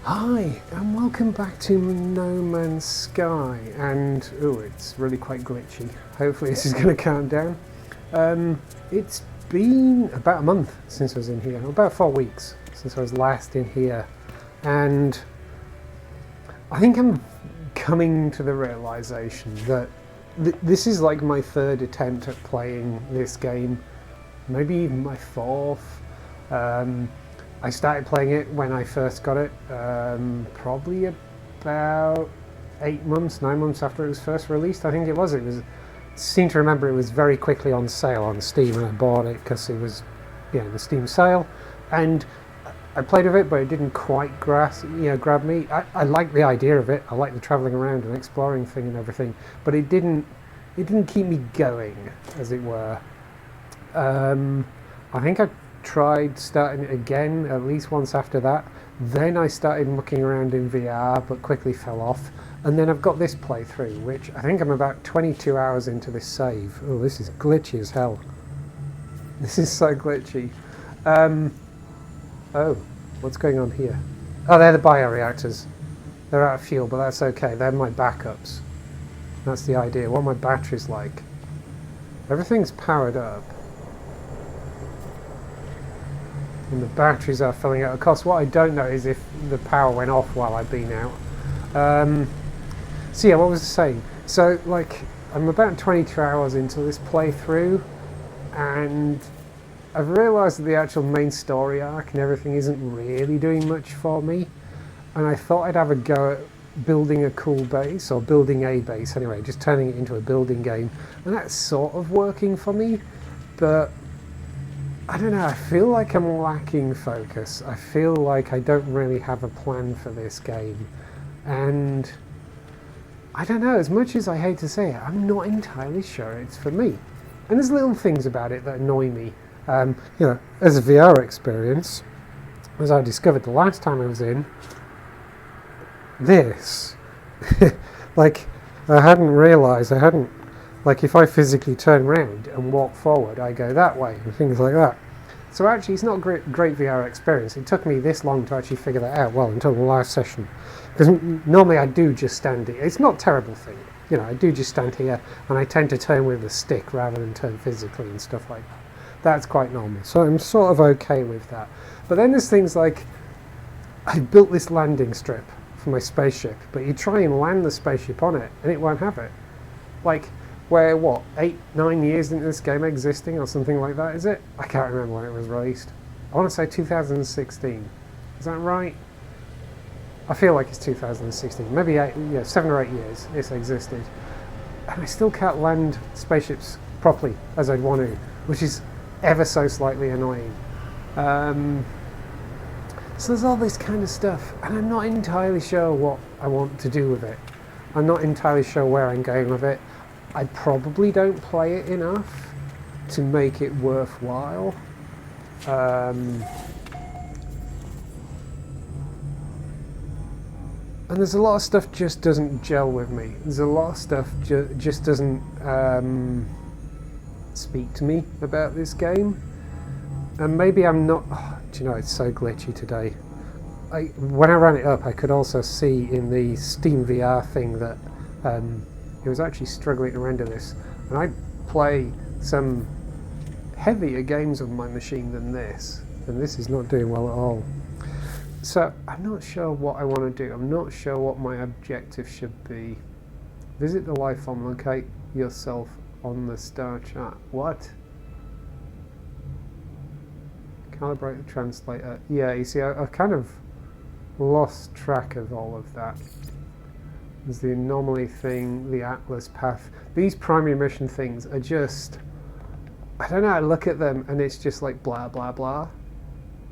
Hi, and welcome back to No Man's Sky. And, oh, it's really quite glitchy. Hopefully this is going to calm down. It's been about a month since I was in here, about 4 weeks since I was last in here. And I think I'm coming to the realization that this is like my third attempt at playing this game, maybe even my fourth. I started playing it when I first got it, probably about 8 months, 9 months after it was first released. I think it was. Seem to remember it was very quickly on sale on Steam, and I bought it because it was, the Steam sale. And I played with it, but it didn't quite grab me. I like the idea of it. I like the traveling around and exploring thing and everything, but it didn't keep me going, as it were. I think I tried starting it again at least once after that. Then I started mucking around in VR, but quickly fell off. And then I've got this playthrough, which I think I'm about 22 hours into this save. Oh, this is glitchy as hell. This is so glitchy. Oh, what's going on here? Oh, they're the bioreactors. They're out of fuel, but that's okay. They're my backups. That's the idea. What are my batteries like? Everything's powered up. And the batteries are filling out. Of course, what I don't know is if the power went off while I've been out. So yeah, what was I saying? So, like, I'm about 22 hours into this playthrough, and I've realised that the actual main story arc and everything isn't really doing much for me. And I thought I'd have a go at building a cool base, or building a base anyway, just turning it into a building game. And that's sort of working for me, but I don't know, I feel like I'm lacking focus. I feel like I don't really have a plan for this game. And I don't know, as much as I hate to say it, I'm not entirely sure it's for me. And there's little things about it that annoy me. As a VR experience, as I discovered the last time I was in, this, like, I hadn't realised, like, if I physically turn around and walk forward, I go that way, and things like that. So actually, it's not a great VR experience. It took me this long to actually figure that out, well, until the last session. Because normally I do just stand here. It's not a terrible thing. I do just stand here, and I tend to turn with the stick rather than turn physically and stuff like that. That's quite normal. So I'm sort of okay with that. But then there's things like, I built this landing strip for my spaceship, but you try and land the spaceship on it, and it won't have it. Like, we're, 8-9 years into this game existing or something like that, is it? I can't remember when it was released. I want to say 2016. Is that right? I feel like it's 2016. Maybe 7 or 8 years it's existed. And I still can't land spaceships properly as I'd want to, which is ever so slightly annoying. So there's all this kind of stuff, and I'm not entirely sure what I want to do with it. I'm not entirely sure where I'm going with it. I probably don't play it enough to make it worthwhile. And there's a lot of stuff just doesn't gel with me. There's a lot of stuff just doesn't speak to me about this game. And maybe I'm not... do you know, it's so glitchy today. When I ran it up, I could also see in the Steam VR thing that it was actually struggling to render this. And I play some heavier games on my machine than this, and this is not doing well at all. So I'm not sure what I want to do. I'm not sure what my objective should be. Visit the life form, locate yourself on the star chart. What? Calibrate the translator. Yeah, you see, I've kind of lost track of all of that. There's the anomaly thing, the Atlas path. These primary mission things are just, I don't know, I look at them and it's just like blah, blah, blah.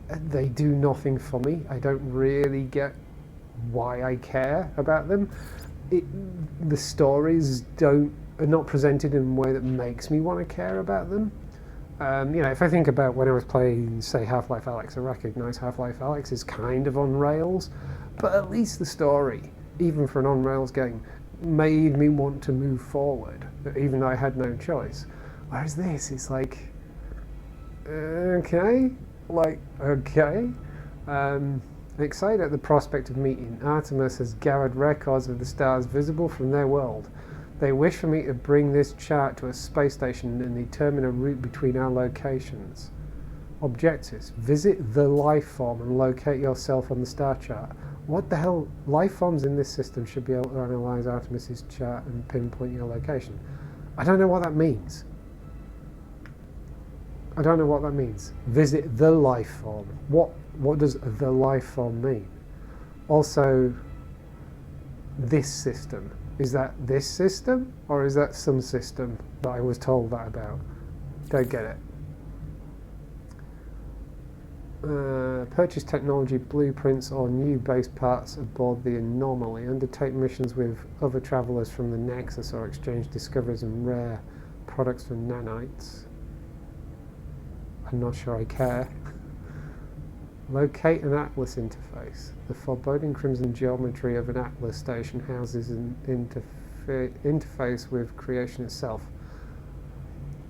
And they do nothing for me. I don't really get why I care about them. The stories are not presented in a way that makes me want to care about them. If I think about when I was playing, say, Half-Life Alyx, I recognise Half-Life Alyx is kind of on rails, but at least the story, even for an on-rails game, made me want to move forward, even though I had no choice. Whereas this, it's like, okay, Excited at the prospect of meeting, Artemis has gathered records of the stars visible from their world. They wish for me to bring this chart to a space station and determine a route between our locations. Objectives: visit the life form and locate yourself on the star chart. What the hell? Life forms in this system should be able to analyze Artemis's chart and pinpoint your location. I don't know what that means. I don't know what that means. Visit the life form. What does the life form mean? Also, this system. Is that this system? Or is that some system that I was told that about? Don't get it. Purchase technology blueprints or new base parts aboard the Anomaly. Undertake missions with other travellers from the Nexus or exchange discoveries and rare products for nanites. I'm not sure I care. Locate an Atlas interface. The foreboding crimson geometry of an Atlas station houses an interface with creation itself.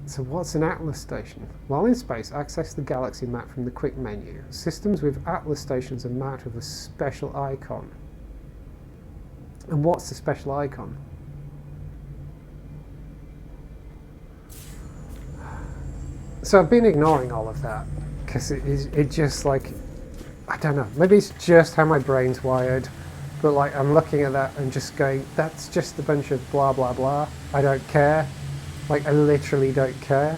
So what's an Atlas station? While in space, access the galaxy map from the quick menu. Systems with Atlas stations are marked with a special icon. And what's the special icon? So I've been ignoring all of that because it just like, I don't know, maybe it's just how my brain's wired, but like I'm looking at that and just going, that's just a bunch of blah blah blah. I don't care. Like I literally don't care.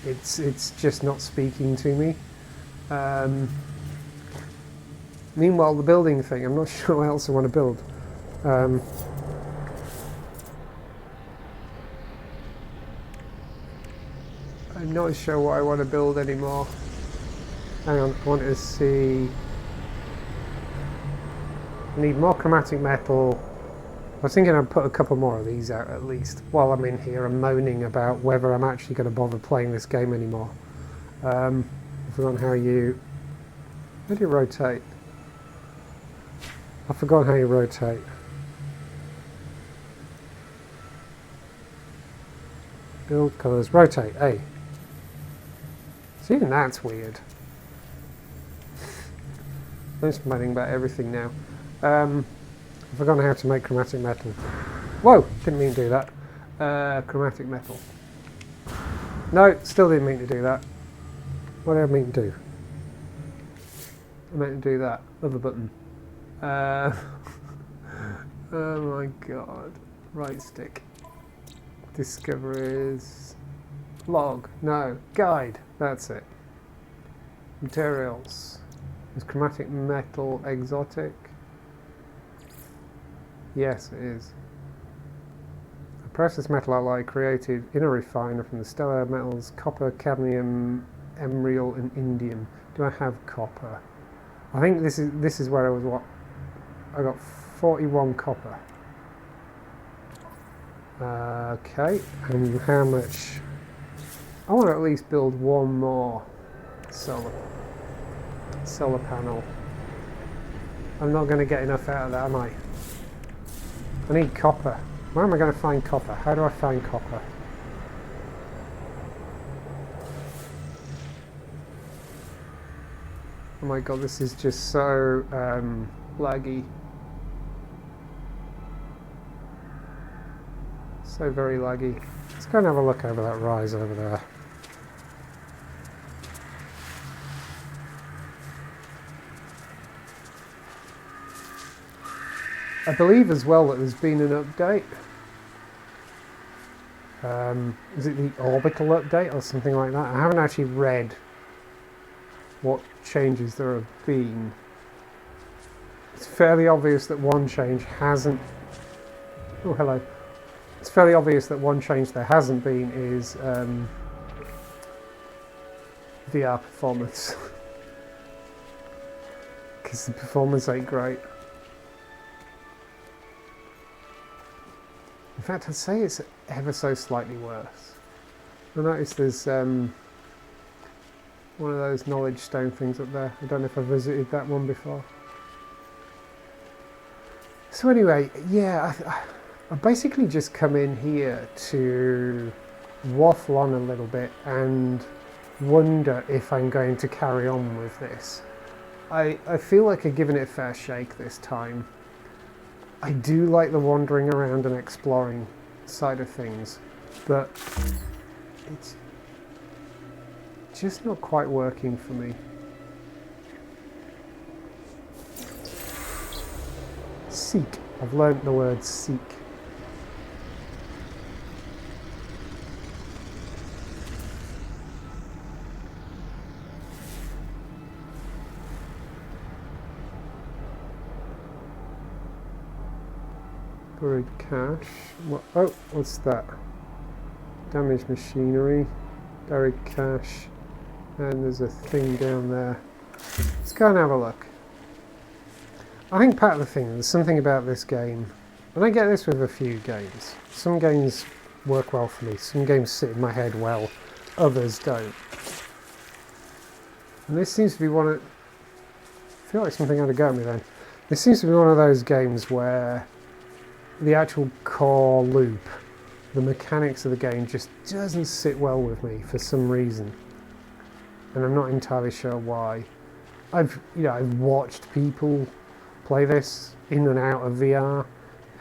It's just not speaking to me. Meanwhile, the building thing, I'm not sure what else I want to build. I'm not sure what I want to build anymore. Hang on, I want to see. I need more chromatic metal. I was thinking I'd put a couple more of these out at least while I'm in here and moaning about whether I'm actually going to bother playing this game anymore. I've forgotten how do you rotate? I've forgotten how you rotate. Build colours, rotate, A. So even that's weird. I'm just moaning about everything now. I've forgotten how to make chromatic metal. Whoa, didn't mean to do that. Chromatic metal. No, still didn't mean to do that. What did I mean to do? I meant to do that. Other button. Oh my god. Right stick. Discoveries. Log. No. Guide. That's it. Materials. Is chromatic metal exotic? Yes, it is. A processed metal alloy created in a refiner from the stellar metals copper, cadmium, emerald, and indium. Do I have copper? I think this is where I was. What? I got 41 copper. Okay, and how much? I want to at least build one more solar panel. I'm not going to get enough out of that, am I? I need copper. Where am I going to find copper? How do I find copper? Oh my god, this is just so laggy. So very laggy. Let's go and have a look over that rise over there. I believe as well that there's been an update. Is it the orbital update or something like that? I haven't actually read what changes there have been. It's fairly obvious that one change hasn't... Oh, hello. It's fairly obvious that one change there hasn't been is VR performance. Because the performance ain't great. In fact, I'd say it's ever so slightly worse. I noticed there's one of those knowledge stone things up there. I don't know if I've visited that one before. So anyway, yeah, I basically just come in here to waffle on a little bit and wonder if I'm going to carry on with this. I feel like I've given it a fair shake this time. I do like the wandering around and exploring side of things, but it's just not quite working for me. Seek. I've learnt the word seek. Buried cache. What, oh, what's that? Damaged machinery. Buried cache. And there's a thing down there. Let's go and have a look. I think part of the thing, there's something about this game, and I get this with a few games. Some games work well for me, some games sit in my head well, others don't. And this seems to be one of... I feel like something had to go at me then. This seems to be one of those games where the actual core loop, the mechanics of the game just doesn't sit well with me for some reason. And I'm not entirely sure why. I've watched people play this in and out of VR,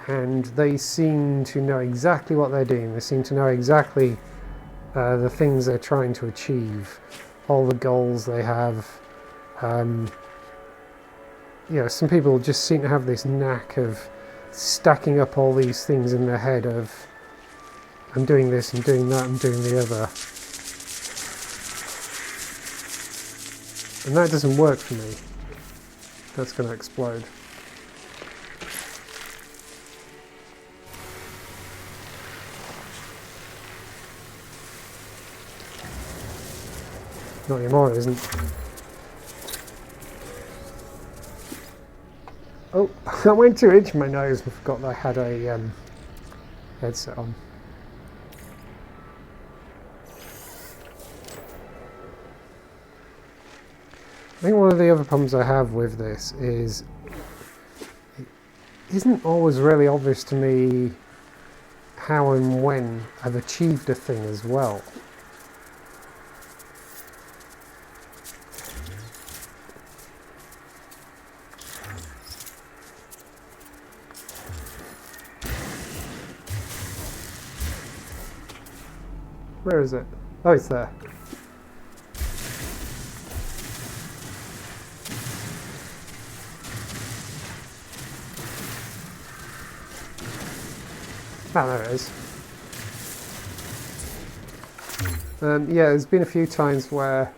and they seem to know exactly what they're doing. They seem to know exactly the things they're trying to achieve, all the goals they have. Some people just seem to have this knack of stacking up all these things in their head of, I'm doing this, I'm doing that, I'm doing the other. And that doesn't work for me. That's going to explode. Not anymore, it isn't. Oh, I went to itch my nose and forgot that I had a headset on. I think one of the other problems I have with this is it isn't always really obvious to me how and when I've achieved a thing as well. Where is it? Oh, it's there. Ah, there it is. Yeah, there's been a few times where...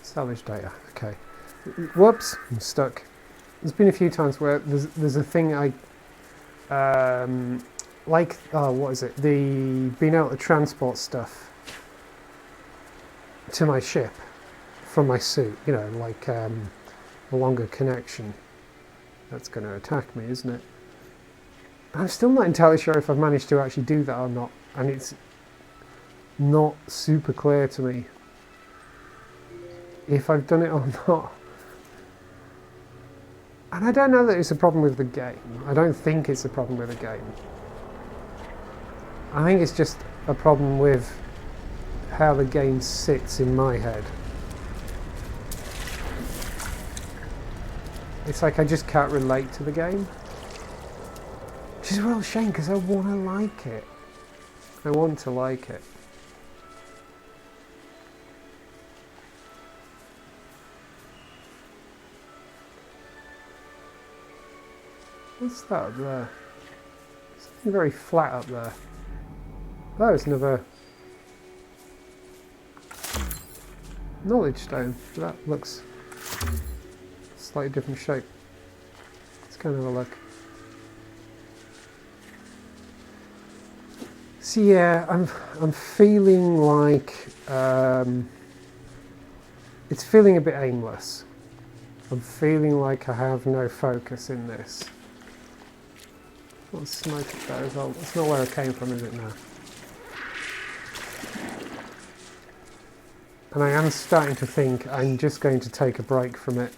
Salvage data, okay. Whoops, I'm stuck. There's been a few times where there's a thing I... what is it? Being able to transport stuff to my ship from my suit, a longer connection. That's going to attack me, isn't it? I'm still not entirely sure if I've managed to actually do that or not, and it's not super clear to me if I've done it or not. And I don't know that it's a problem with the game. I don't think it's a problem with the game. I think it's just a problem with how the game sits in my head. It's like I just can't relate to the game. Which is a real shame because I want to like it. I want to like it. What's that up there? Something very flat up there. Oh, it's another knowledge stone. That looks slightly different shape. Let's go and have a look. So yeah, I'm feeling like it's feeling a bit aimless. I'm feeling like I have no focus in this. What's smoke up there as well? That's not where I came from, is it now? And I am starting to think I'm just going to take a break from it,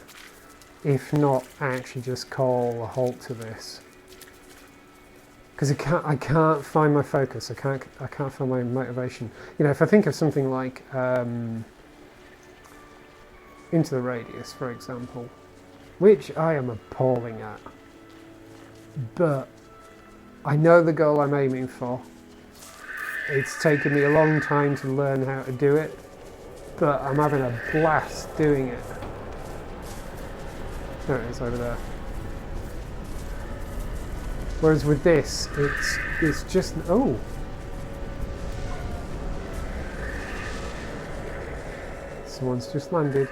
if not actually just call a halt to this. Because I can't find my focus. I can't find my motivation. If I think of something like into the radius, for example, which I am appalling at. But I know the goal I'm aiming for. It's taken me a long time to learn how to do it, but I'm having a blast doing it. There it is over there. Whereas with this, it's just, oh. Someone's just landed.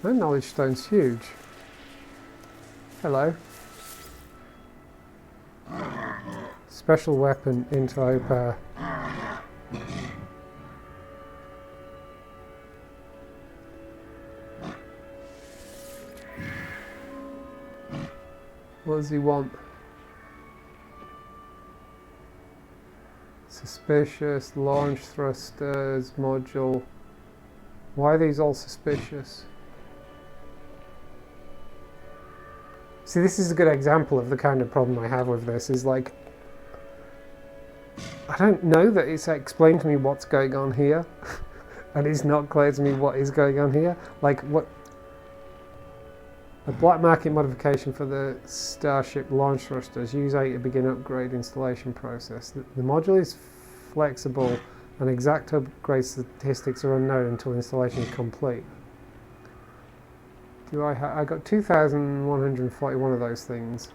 That knowledge stone's huge. Hello. Special weapon interloper. What does he want? Suspicious, launch thrusters, module. Why are these all suspicious? See, this is a good example of the kind of problem I have with this, is like, I don't know that it's explained to me what's going on here, and it's not clear to me what is going on here. Like, what? A black market modification for the Starship launch thrusters. Use A to begin upgrade installation process. The module is flexible and exact upgrade statistics are unknown until installation is complete. I got 2,141 of those things.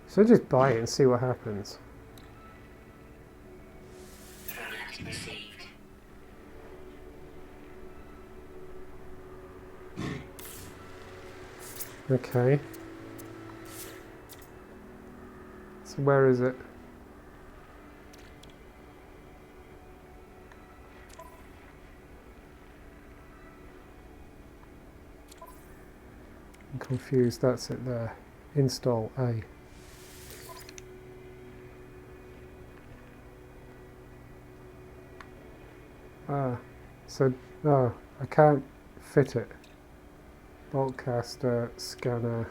So just buy it and see what happens. Okay. So where is it? I'm confused, that's it there. Install A. Oh, I can't fit it. Boltcaster, scanner.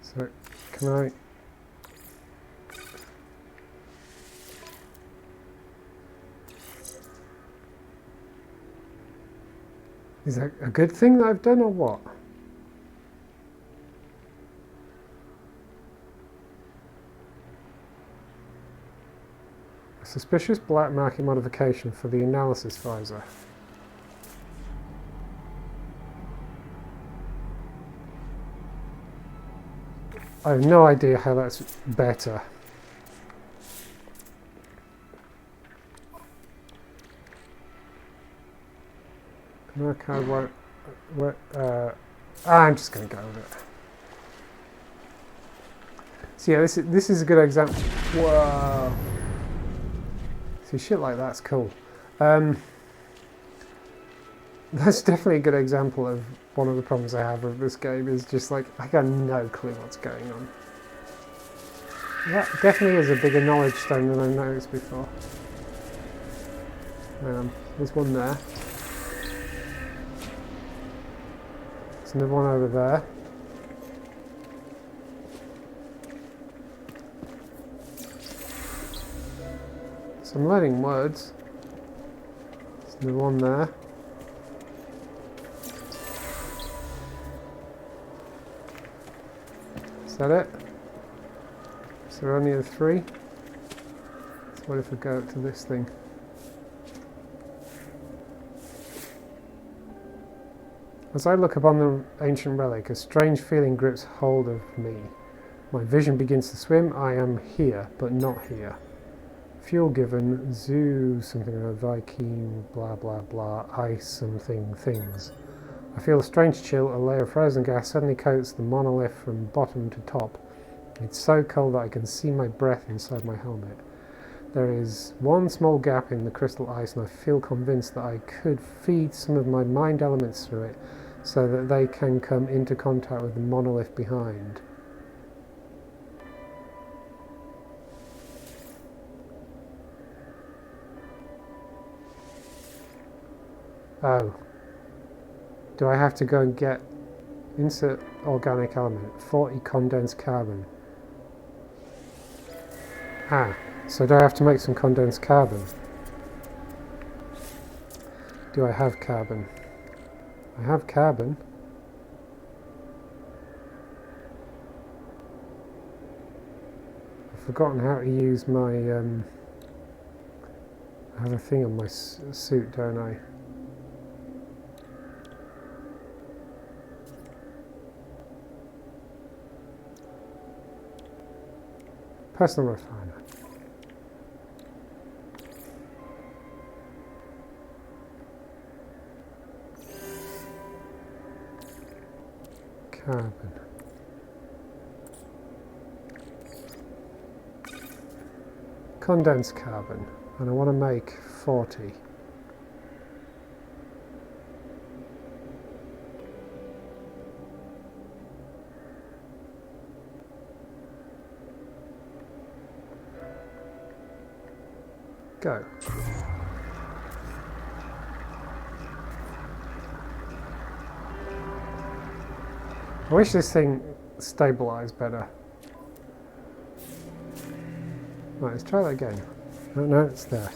So, can I... Is that a good thing that I've done or what? A suspicious black market modification for the analysis visor. I have no idea how that's better. Okay, I'm just going to go with it. So yeah, this is a good example. Whoa. See, shit like that's cool. That's definitely a good example of one of the problems I have with this game, is just like, I got no clue what's going on. That definitely is a bigger knowledge stone than I noticed before. There's one there. There's another one over there. So I'm learning words. There's another one there. Is that it? Is there only a 3? So what if I go up to this thing? As I look upon the ancient relic, a strange feeling grips hold of me. My vision begins to swim. I am here, but not here. Fuel given, zoo something, Viking, blah blah blah, ice something, things. I feel a strange chill. A layer of frozen gas suddenly coats the monolith from bottom to top. It's so cold that I can see my breath inside my helmet. There is one small gap in the crystal ice, and I feel convinced that I could feed some of my mind elements through it so that they can come into contact with the monolith behind. Oh. Do I have to go and get insert organic element, 40 condensed carbon? Ah, so do I have to make some condensed carbon? Do I have carbon? I have carbon. I've forgotten how to use my I have a thing on my suit, don't I? Personal refiner. Carbon. Condensed carbon. And I want to make 40. Go. I wish this thing stabilized better. Right, let's try that again. Oh, no, it's there.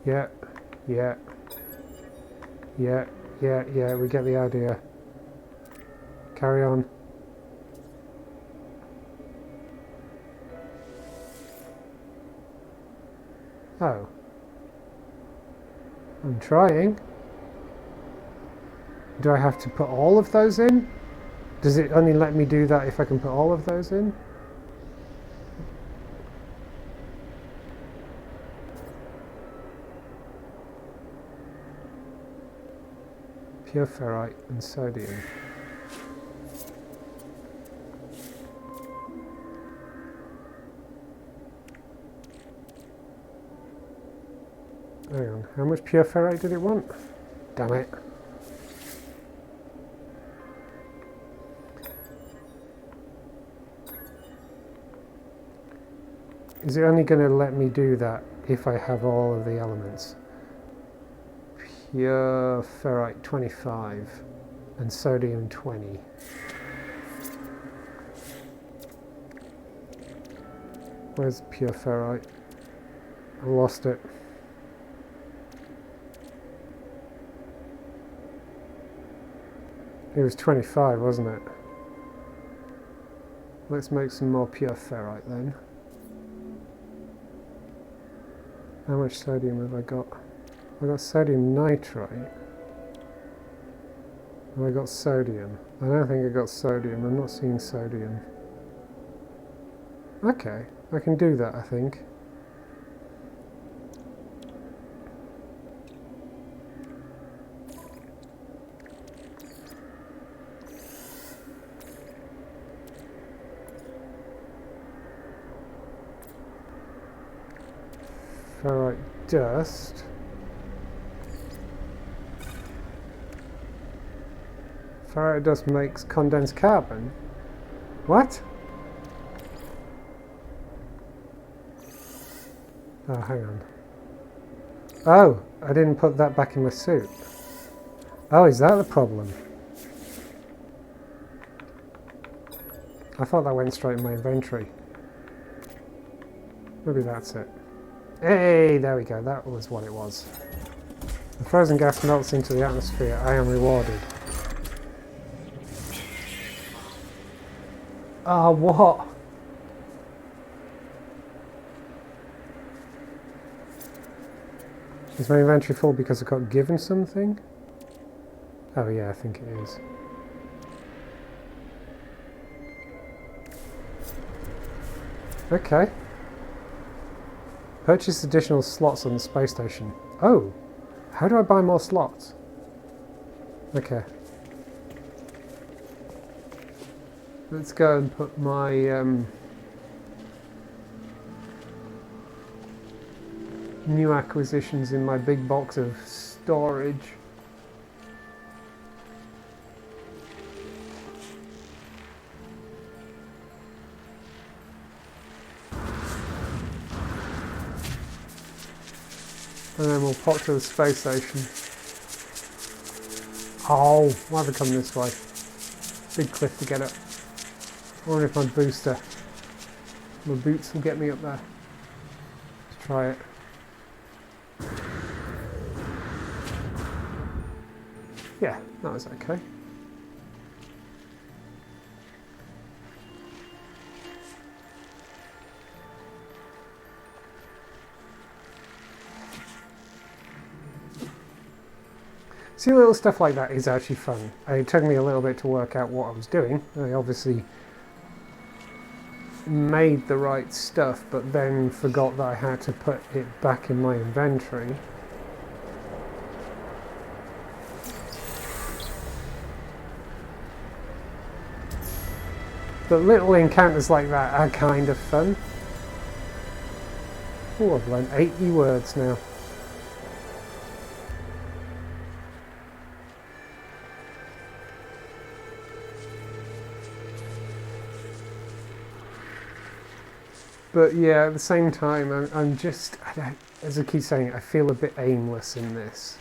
Yeah, yeah, yeah, yeah, yeah, we get the idea. Carry on. Oh. I'm trying. Do I have to put all of those in? Does it only let me do that if I can put all of those in? Pure ferrite and sodium. Hang on, how much pure ferrite did it want? Damn it. Is it only going to let me do that if I have all of the elements? Pure ferrite 25 and sodium 20. Where's pure ferrite? I lost it. It was 25, wasn't it? Let's make some more pure ferrite then. How much sodium have I got? I got sodium nitrate. Have I got sodium? I don't think I got sodium. I'm not seeing sodium. Okay, I can do that, I think. Ferrite dust. Ferrite dust makes condensed carbon. What? Oh, hang on. Oh, I didn't put that back in my suit. Oh, is that the problem? I thought that went straight in my inventory. Maybe that's it. Hey, there we go. That was what it was. The frozen gas melts into the atmosphere. I am rewarded. Ah, what? Is my inventory full because I got given something? Oh yeah, I think it is. Okay. Purchase additional slots on the space station. Oh! How do I buy more slots? Okay. Let's go and put my new acquisitions in my big box of storage. And then we'll pop to the space station. Oh, why have I come this way? Big cliff to get up. I wonder if my boots will get me up there. Let's try it. Yeah, that was okay. See, little stuff like that is actually fun. It took me a little bit to work out what I was doing. I obviously made the right stuff, but then forgot that I had to put it back in my inventory. But little encounters like that are kind of fun. Oh, I've learned 80 words now. But yeah, at the same time, I'm just, as I keep saying, I feel a bit aimless in this.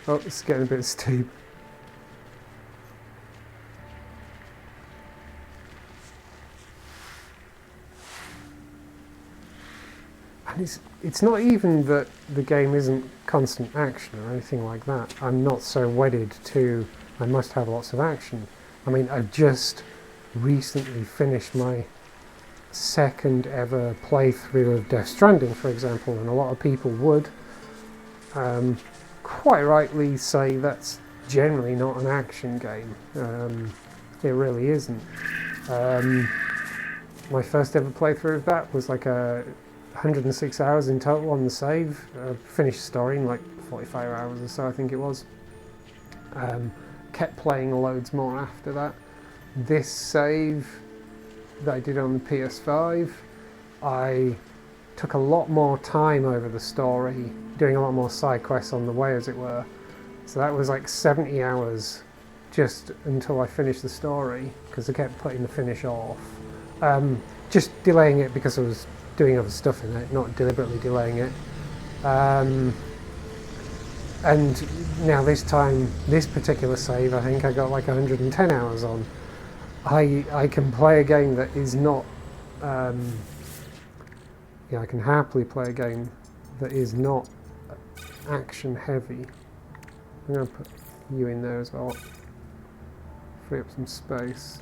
Oh, it's getting a bit steep. And it's not even that the game isn't constant action or anything like that. I'm not so wedded to I must have lots of action. I mean, I've just recently finished my second ever playthrough of Death Stranding, for example, and a lot of people would quite rightly say that's generally not an action game. It really isn't. My first ever playthrough of that was like 106 hours in total on the save. Finished the story in like 45 hours or so, I think it was. Kept playing loads more after that. This save that I did on the PS5, I took a lot more time over the story, doing a lot more side quests on the way, as it were. So that was like 70 hours just until I finished the story, because I kept putting the finish off. Just delaying it because I was doing other stuff in it, not deliberately delaying it. And now this time, this particular save, I think I got like 110 hours on. I can play a game that is not, I can happily play a game that is not action heavy. I'm going to put you in there as well, free up some space.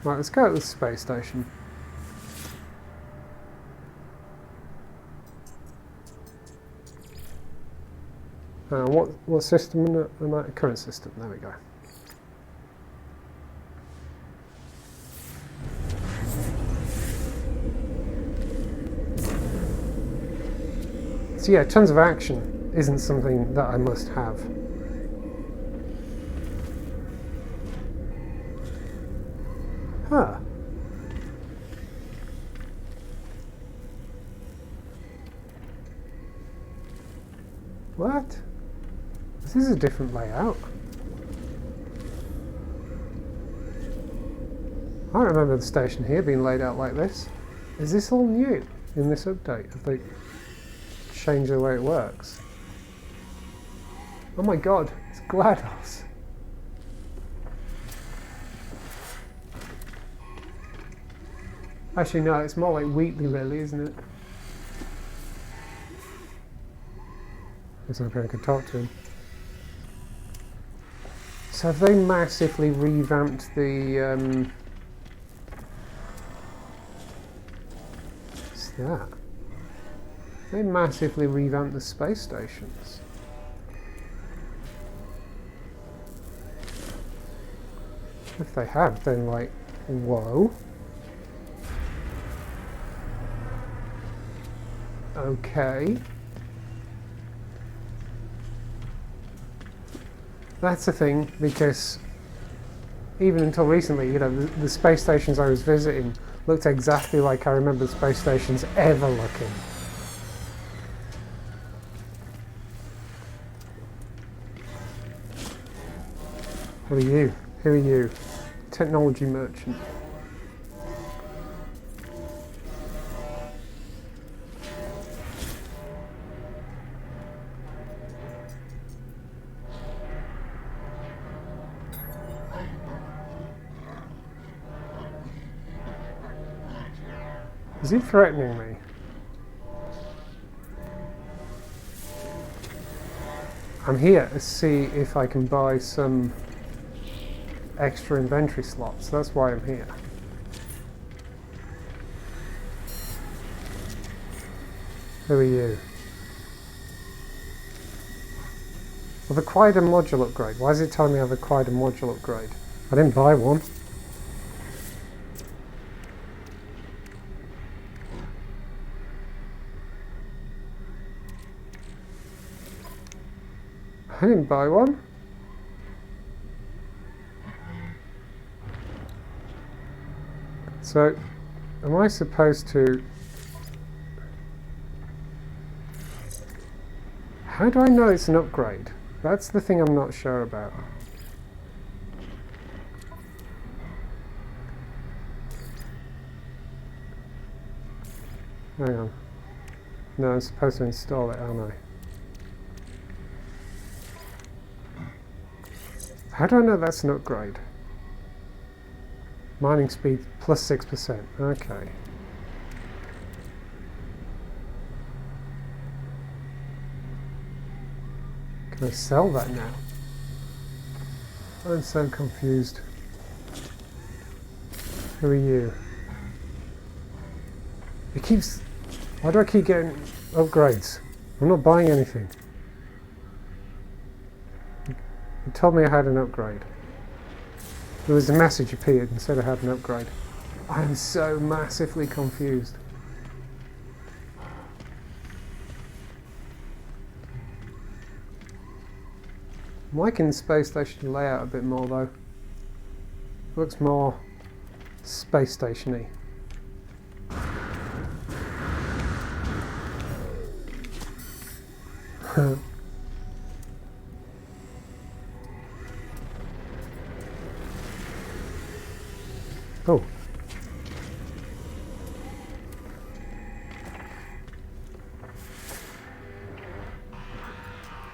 Right, let's go to the space station. What system am I? Current system, there we go. So yeah, tons of action isn't something that I must have. Huh. What? This is a different layout. I don't remember the station here being laid out like this. Is this all new in this update? Have they changed the way it works? Oh my god, it's GLaDOS. Actually no, it's more like Wheatley really, isn't it? Looks like I could talk to him. So have they massively revamped the what's that? They massively revamped the space stations. If they have, then like, whoa. Okay. That's the thing, because even until recently, you know, the space stations I was visiting looked exactly like I remember the space stations ever looking. What are you? Who are you? Technology merchant. Is he threatening me? I'm here to see if I can buy some extra inventory slots. That's why I'm here. Who are you? I've acquired a module upgrade. Why is it telling me I've acquired a module upgrade? I didn't buy one. I didn't buy one. So, am I supposed to... How do I know it's an upgrade? That's the thing I'm not sure about. Hang on. No, I'm supposed to install it, aren't I? How do I know that's an upgrade? Mining speed plus 6%. Okay. Can I sell that now? I'm so confused. Who are you? It keeps... Why do I keep getting upgrades? I'm not buying anything. It told me I had an upgrade. There was a message appeared and said I had an upgrade. I am so massively confused. I'm liking the space station layout a bit more though. Looks more space station-y. Oh.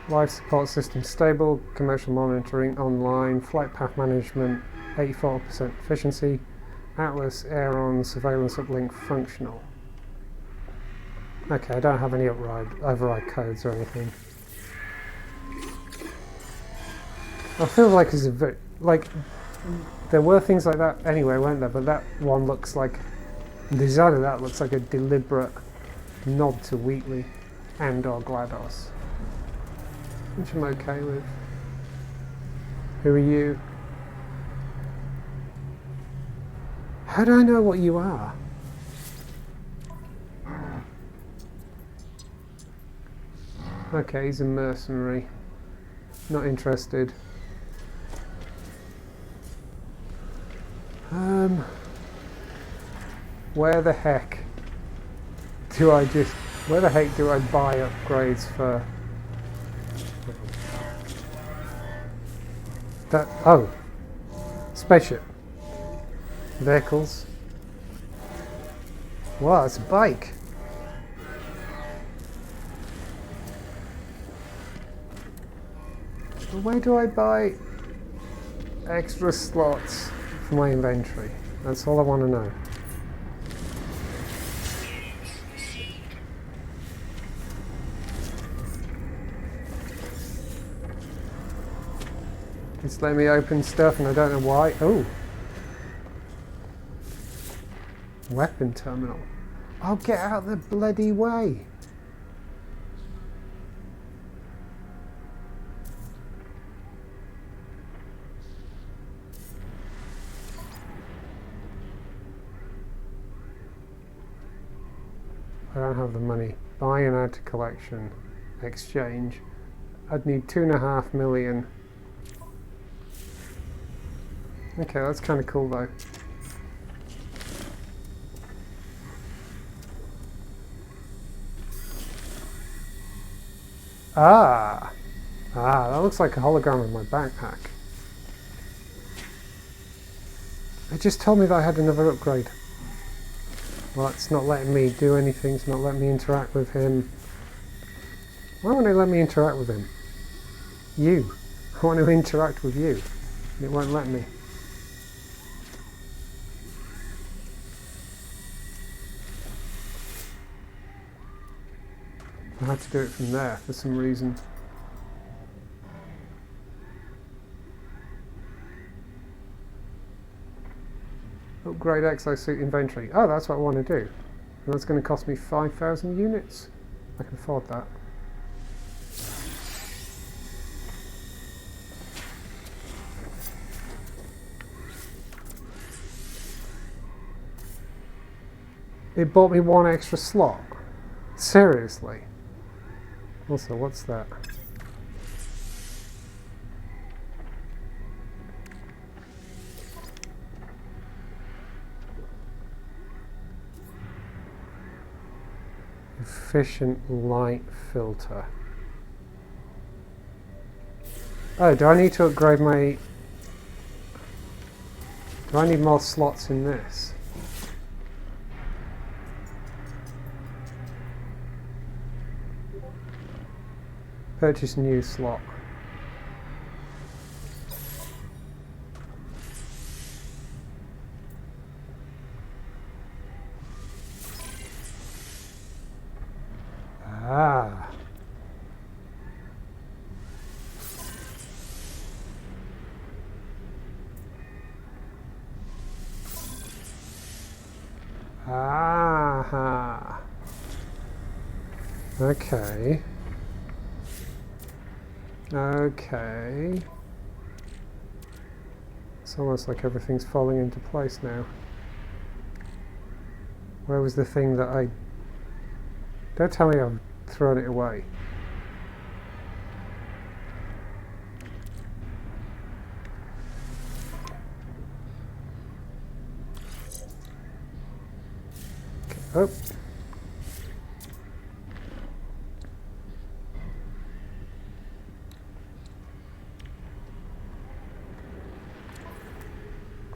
Life support system stable, commercial monitoring online, flight path management 84% efficiency, Atlas Aeron surveillance uplink functional. Okay, I don't have any override codes or anything. I feel like it's a bit like there were things like that anyway, weren't there? But that one looks like the design of that looks like a deliberate nod to Wheatley and or GLaDOS, which I'm okay with. Who are you? How do I know what you are? Okay, he's a mercenary. Not interested. Where the heck do I buy upgrades for that? Oh, spaceship. Vehicles. Wow, it's a bike. But where do I buy extra slots for my inventory? That's all I want to know. It's letting me open stuff and I don't know why. Oh! Weapon terminal. Oh, get out the bloody way! I don't have the money. Buy and add to collection. Exchange. I'd need 2.5 million. Okay, that's kind of cool though. Ah! Ah, that looks like a hologram of my backpack. It just told me that I had another upgrade. Well, it's not letting me do anything. It's not letting me interact with him. Why won't it let me interact with him? You. I want to interact with you. It won't let me. I had to do it from there for some reason. Upgrade exosuit inventory. Oh, that's what I want to do. And that's going to cost me 5,000 units. I can afford that. It bought me one extra slot. Seriously. Also, what's that? Efficient light filter. Oh, do I need to upgrade my... Do I need more slots in this? Purchase new slot. Ah. Ah. Okay. Okay. It's almost like everything's falling into place now. Where was the thing that I... Don't tell me I've thrown it away. Okay. Oh.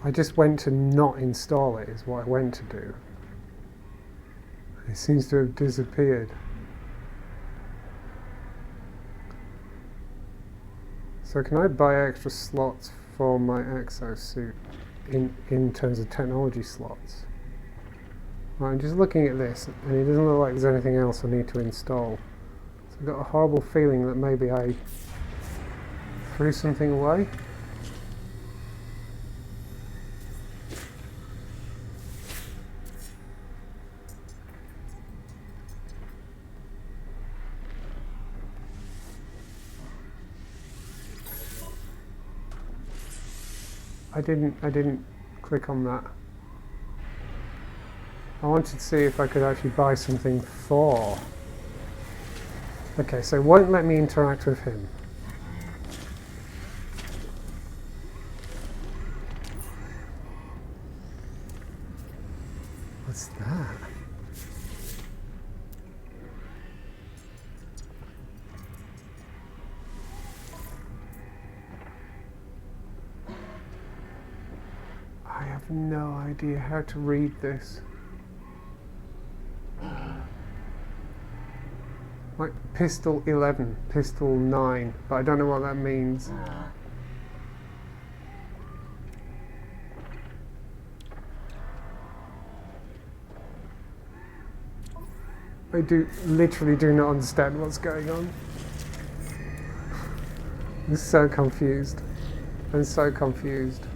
I just went to not install it, is what I went to do. It seems to have disappeared. So can I buy extra slots for my exosuit in terms of technology slots? Right, I'm just looking at this and it doesn't look like there's anything else I need to install. So I've got a horrible feeling that maybe I threw something away. I didn't click on that. I wanted to see if I could actually buy something for... Okay, so it won't let me interact with him. What's that? I have no idea how to read this. Like pistol 11, pistol 9, but I don't know what that means. I literally do not understand what's going on. I'm so confused. I'm so confused.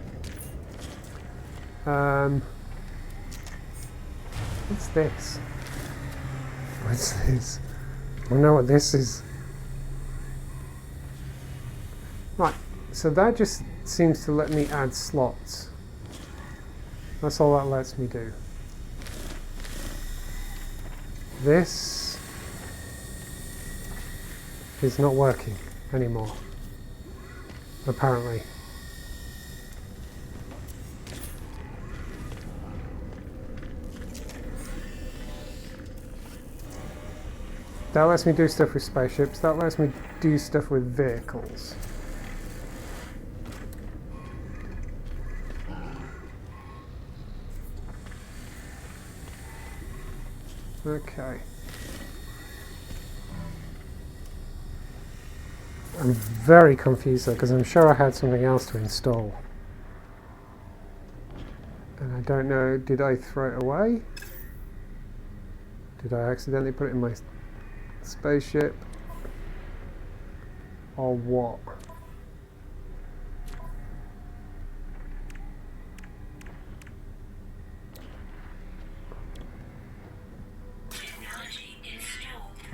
What's this? What's this? I don't know what this is. Right, so that just seems to let me add slots. That's all that lets me do. This is not working anymore, apparently. That lets me do stuff with spaceships, that lets me do stuff with vehicles. Okay. I'm very confused though, because I'm sure I had something else to install. And I don't know, did I throw it away? Did I accidentally put it in my spaceship? Or what?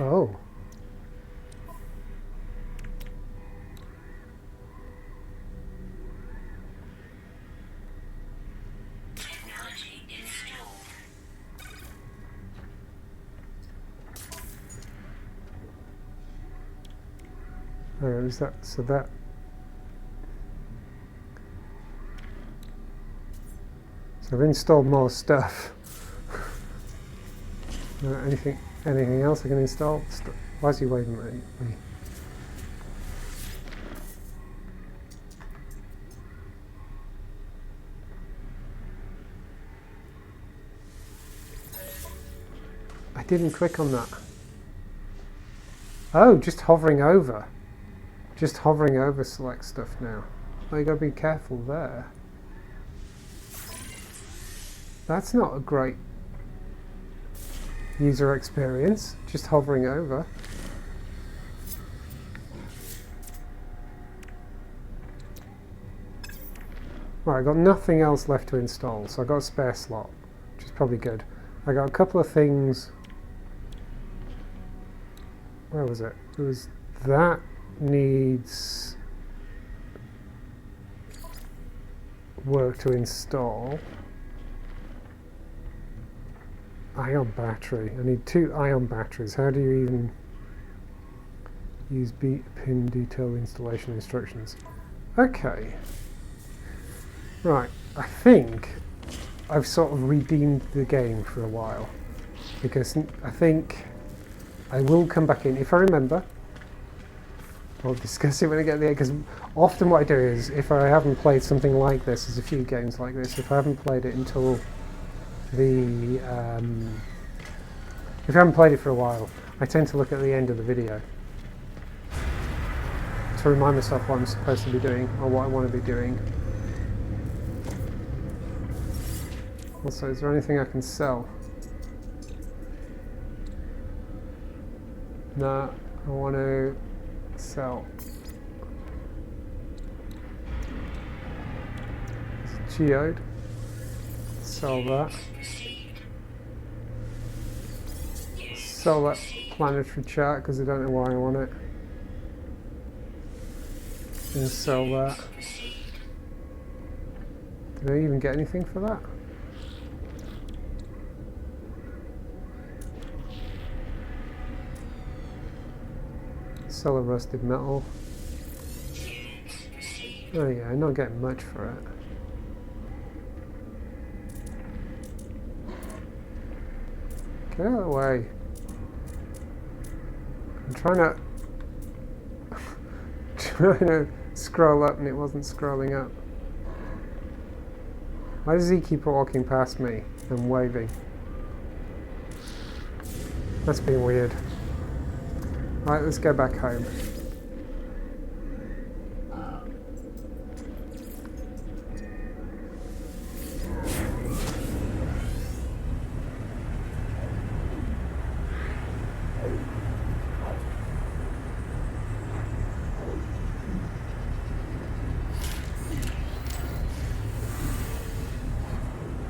Oh. Oh, is that so that? So I've installed more stuff. Anything else I can install? Why is he waving at me? I didn't click on that. Oh, just hovering over. Just hovering over select stuff now. Oh, you gotta be careful there. That's not a great user experience, just hovering over. Right, I've got nothing else left to install, so I've got a spare slot, which is probably good. I got a couple of things. Where was it? It was that needs work to install. Ion battery. I need 2 ion batteries. How do you even use pin detail installation instructions? Okay. Right. I think I've sort of redeemed the game for a while, because I think I will come back in if I remember. I'll discuss it when I get there, because often what I do is, if I haven't played something like this, there's a few games like this, if I haven't played it until the if I haven't played it for a while, I tend to look at the end of the video to remind myself what I'm supposed to be doing or what I want to be doing. Also, is there anything I can sell? No, I want to sell. It's geode. Sell that. Sell that planetary chart because I don't know why I want it. And sell that. Did I even get anything for that? Sell a rusted metal. Oh yeah, I'm not getting much for it. Get out of the way. I'm trying to scroll up and it wasn't scrolling up. Why does he keep walking past me and waving? That's being weird. Right, let's go back home.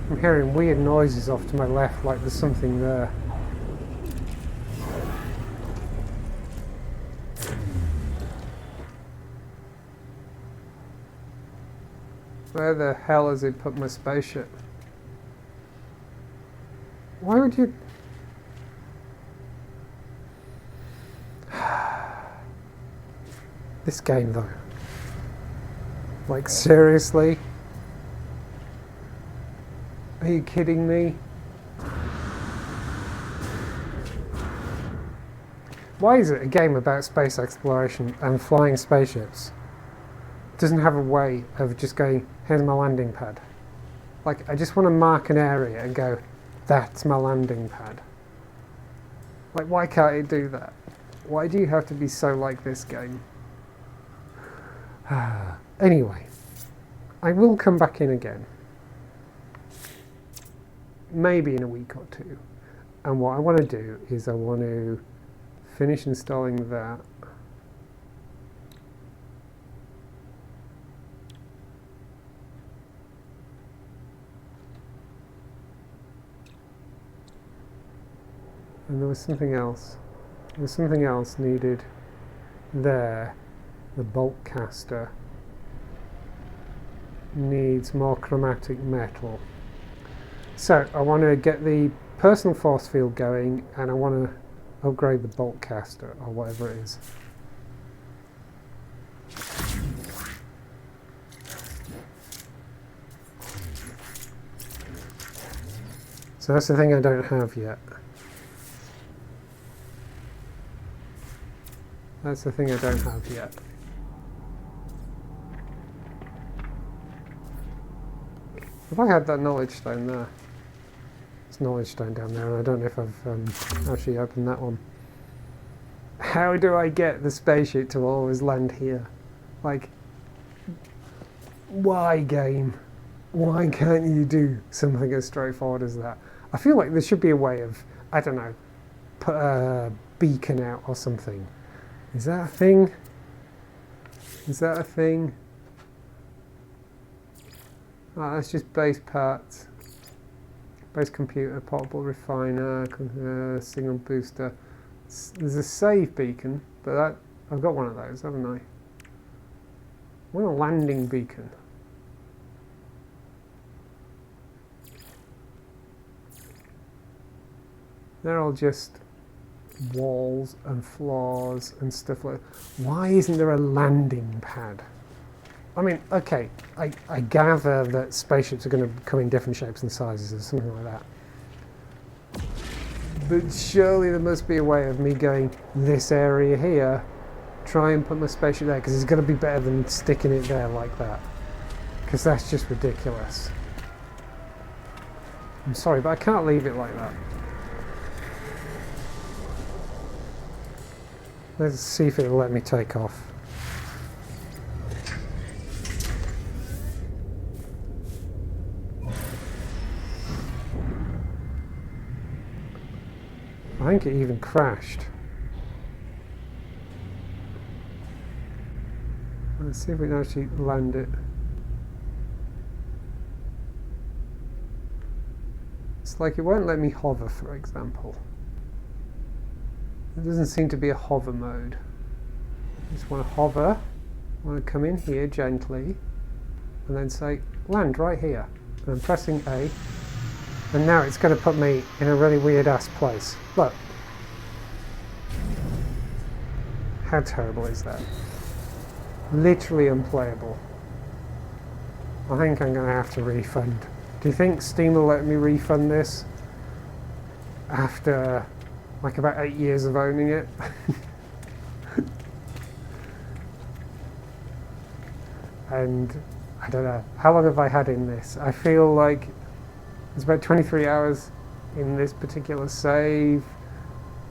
I'm hearing weird noises off to my left, like there's something there. Where the hell has it put my spaceship? Why would you... This game though. Like seriously? Are you kidding me? Why is it a game about space exploration and flying spaceships doesn't have a way of just going, here's my landing pad? Like, I just want to mark an area and go, that's my landing pad. Like, why can't it do that? Why do you have to be so like this game? Anyway, I will come back in again. Maybe in a week or two. And what I want to do is I want to finish installing that. And there was something else. There was something else needed there. The bolt caster needs more chromatic metal. So I want to get the personal force field going, and I want to upgrade the bolt caster or whatever it is. So that's the thing I don't have yet. That's the thing I don't have yet. Have I had that knowledge stone there? There's knowledge stone down there, and I don't know if I've actually opened that one. How do I get the spaceship to always land here? Like, why, game? Why can't you do something as straightforward as that? I feel like there should be a way of, I don't know, put a beacon out or something. Is that a thing? Is that a thing? Oh, that's just base parts. Base computer, portable refiner, signal booster. There's a save beacon, but I've got one of those, haven't I? I want a landing beacon. They're all just walls and floors and stuff like that. Why isn't there a landing pad? I mean, okay, I gather that spaceships are going to come in different shapes and sizes or something like that. But surely there must be a way of me going this area here, try and put my spaceship there, because it's going to be better than sticking it there like that. Because that's just ridiculous. I'm sorry, but I can't leave it like that. Let's see if it'll let me take off. I think it even crashed. Let's see if we can actually land it. It's like it won't let me hover, for example. There doesn't seem to be a hover mode. I just want to hover. I want to come in here gently and then say land right here. And I'm pressing A. And now it's going to put me in a really weird ass place. Look. How terrible is that? Literally unplayable. I think I'm going to have to refund. Do you think Steam will let me refund this? After like about 8 years of owning it? And I don't know. How long have I had in this? I feel like it's about 23 hours in this particular save.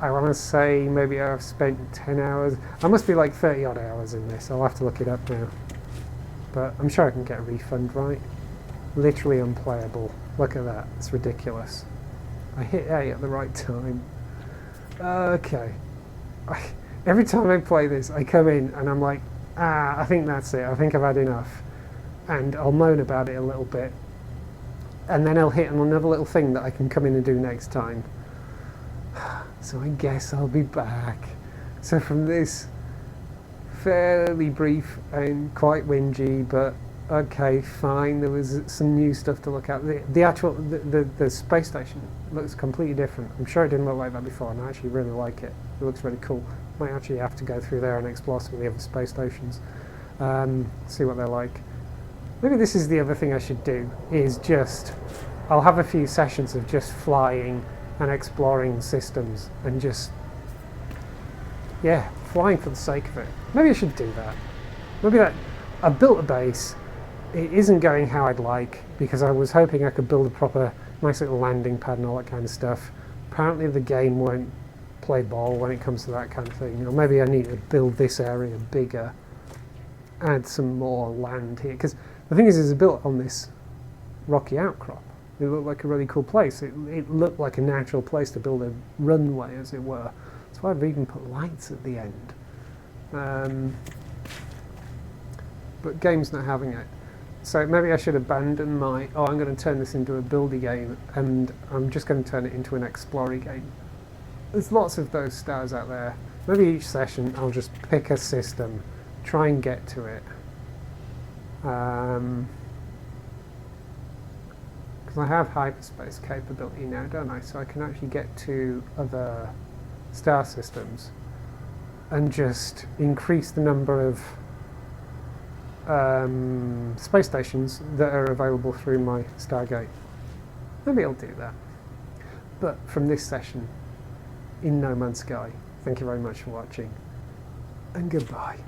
I want to say maybe I've spent 10 hours. I must be like 30 odd hours in this. I'll have to look it up now. But I'm sure I can get a refund, right? Literally unplayable. Look at that. It's ridiculous. I hit A at the right time. Okay. Every time I play this, I come in and I'm like, I think that's it. I think I've had enough. And I'll moan about it a little bit. And then I'll hit on another little thing that I can come in and do next time. So I guess I'll be back. So from this fairly brief and quite whingy, but okay, fine. There was some new stuff to look at. The space station looks completely different. I'm sure it didn't look like that before, and I actually really like it. It looks really cool. Might actually have to go through there and explore some of the other space stations, see what they're like. Maybe this is the other thing I should do, is just, I'll have a few sessions of just flying and exploring systems and just, yeah, flying for the sake of it. Maybe I should do that. Maybe I've built a base. It isn't going how I'd like, because I was hoping I could build a proper, nice little landing pad and all that kind of stuff. Apparently the game won't play ball when it comes to that kind of thing. Or maybe I need to build this area bigger, add some more land here. Because the thing is it's built on this rocky outcrop. It looked like a really cool place. It looked like a natural place to build a runway, as it were. That's why I've even put lights at the end. But game's not having it. So maybe I should abandon my, I'm going to turn this into a buildy game, and I'm just going to turn it into an explory game. There's lots of those stars out there. Maybe each session I'll just pick a system, try and get to it. Because I have hyperspace capability now, don't I? So I can actually get to other star systems and just increase the number of space stations that are available through my Stargate. Maybe I'll do that. But from this session in No Man's Sky, thank you very much for watching, and goodbye.